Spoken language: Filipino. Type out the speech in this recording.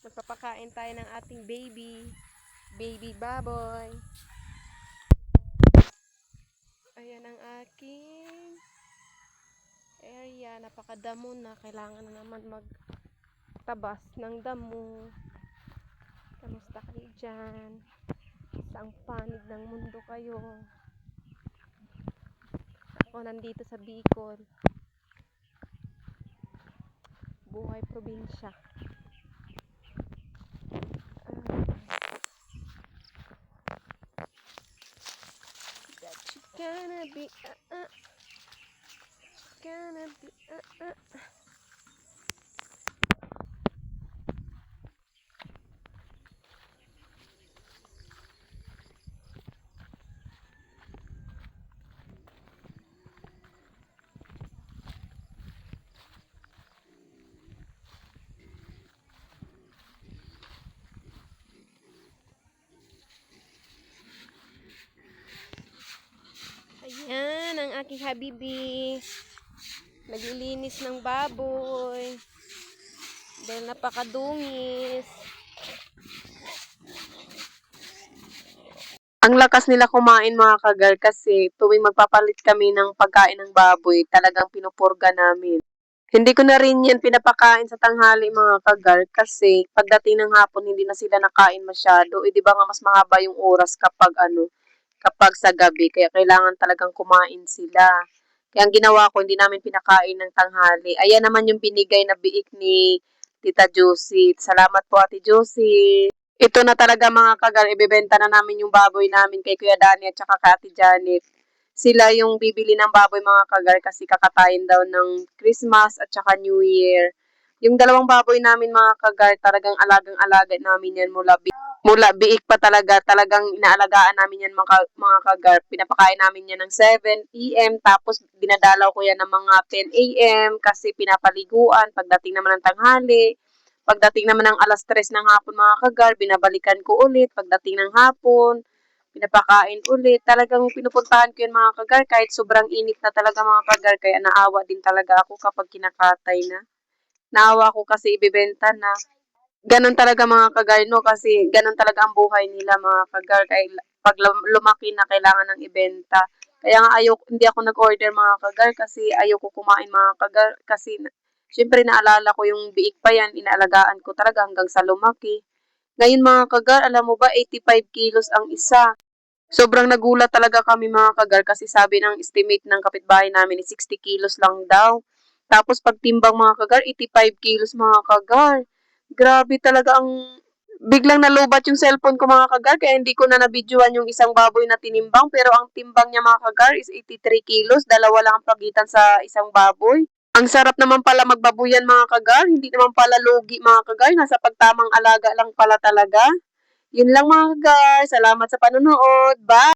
Magpapakain tayo ng ating baby baboy. Ayan ang aking area. Napakadamo na. Kailangan na naman magtabas ng damo. Kamusta kayo dyan? Saang panig ng mundo kayo? Ako nandito sa Bicol. Buhay probinsya. That you gonna be gonna be Ayan ang aking habibi. Naglilinis ng baboy. Dahil napakadungis. Ang lakas nila kumain mga kagar kasi tuwing magpapalit kami ng pagkain ng baboy, talagang pinupurga namin. Hindi ko na rin yan pinapakain sa tanghali mga kagar kasi pagdating ng hapon hindi na sila nakain masyado. Eh di ba nga mas mahaba yung oras kapag sa gabi, kaya kailangan talagang kumain sila. Kaya ang ginawa ko, hindi namin pinakain ng tanghali. Ayan naman yung binigay na biik ni Tita Josie. Salamat po Ate Josie. Ito na talaga mga kagar, ibebenta na namin yung baboy namin kay Kuya Danny at saka kay Ate Janet. Sila yung bibili ng baboy mga kagar kasi kakatayin daw ng Christmas at saka New Year. Yung dalawang baboy namin mga kagar, talagang alagang-alaga namin yan mula biik pa talagang inaalagaan namin yan mga kagar. Pinapakain namin yan ng 7 p.m. tapos dinadalaw ko yan ng mga 10 a.m. kasi pinapaliguan pagdating naman ng tanghali. Pagdating naman ng alas 3 ng hapon mga kagar, binabalikan ko ulit. Pagdating ng hapon, pinapakain ulit. Talagang pinupuntahan ko yan mga kagar kahit sobrang init na talaga mga kagar. Kaya naawa din talaga ako kapag kinakatay na. Naawa ko kasi ibebenta na. Ganon talaga mga kagar, no? Kasi ganon talaga ang buhay nila mga kagar. Kaya pag lumaki na, kailangan ng ibenta. Kaya nga hindi ako nag-order mga kagar kasi ayoko kumain mga kagar. Kasi syempre naalala ko yung biik pa yan, inaalagaan ko talaga hanggang sa lumaki. Ngayon mga kagar, alam mo ba, 85 kilos ang isa. Sobrang nagulat talaga kami mga kagar kasi sabi ng estimate ng kapitbahay namin 60 kilos lang daw. Tapos pagtimbang mga kagar, 85 kilos mga kagar. Grabe talaga ang biglang nalubat yung cellphone ko mga kagar kaya hindi ko na nabidyohan yung isang baboy na tinimbang pero ang timbang niya mga kagar is 83 kilos. Dalawa lang ang pagitan sa isang baboy. Ang sarap naman pala magbabuyan mga kagar. Hindi naman pala lugi mga kagar. Nasa pagtamang alaga lang pala talaga. Yun lang mga kagar. Salamat sa panonood. Bye!